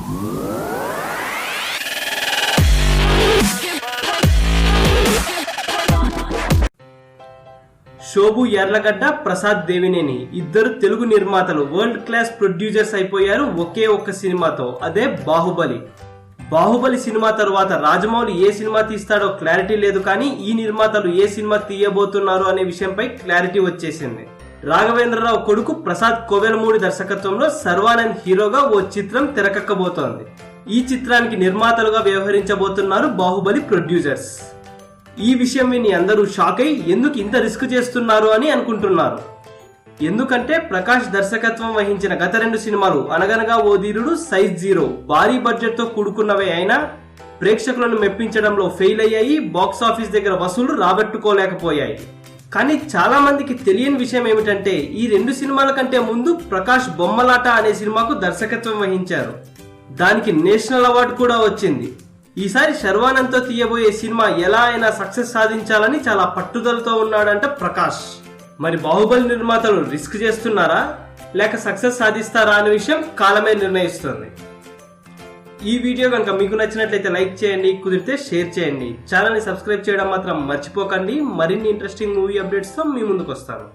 శోభు యార్లగడ్డ, ప్రసాద్ దేవినేని ఇద్దరు తెలుగు నిర్మాతలు world class producers అయిపోయారు ఒకే ఒక్క సినిమాతో, అదే బాహుబలి. బాహుబలి సినిమా తరువాత రాజమౌళి ఏ సినిమా తీస్తాడో క్లారిటీ లేదు, కానీ ఈ నిర్మాతలు ఏ సినిమా తీయబోతున్నారు అనే విషయంపై క్లారిటీ వచ్చేసింది. రాఘవేంద్రరావు కొడుకు ప్రసాద్ కోవెలమూడి దర్శకత్వంలో శర్వానంద్ హీరోగా ఓ చిత్రం తెరకెక్కబోతోంది. ఈ చిత్రానికి నిర్మాతలుగా వ్యవహరించబోతున్నారు బాహుబలి ప్రొడ్యూసర్స్. ఈ విషయం విని అందరూ షాక్ అయి ఎందుకు ఇంత రిస్క్ చేస్తున్నారు అని అనుకుంటున్నారు. ఎందుకంటే ప్రకాష్ దర్శకత్వం వహించిన గత 2 సినిమాలు అనగనగా ఓ ధీరుడు, సైజ్ 0 భారీ బడ్జెట్ తో కూడుకున్నవే అయినా ప్రేక్షకులను మెప్పించడంలో ఫెయిల్ అయ్యాయి. బాక్స్ ఆఫీస్ దగ్గర వసూళ్లు రాబట్టుకోలేకపోయాయి. కానీ చాలా మందికి తెలియని విషయం ఏమిటంటే ఈ 2 సినిమాల కంటే ముందు ప్రకాష్ బొమ్మలాట అనే సినిమాకు దర్శకత్వం వహించారు. దానికి నేషనల్ అవార్డు కూడా వచ్చింది. ఈసారి శర్వానంద్ తో తీయబోయే సినిమా ఎలా అయినా సక్సెస్ సాధించాలని చాలా పట్టుదలతో ఉన్నాడంట ప్రకాష్. మరి బాహుబలి నిర్మాతలు రిస్క్ చేస్తున్నారా లేక సక్సెస్ సాధిస్తారా అనే విషయం కాలమే నిర్ణయిస్తుంది. ఈ వీడియో కనుక మీకు నచ్చినట్లయితే లైక్ చేయండి, కుదిరితే షేర్ చేయండి. ఛానల్ ని సబ్స్క్రైబ్ చేయడం మాత్రం మర్చిపోకండి. మరిన్ని ఇంట్రెస్టింగ్ మూవీ అప్డేట్స్ తో మీ ముందుకు వస్తాను.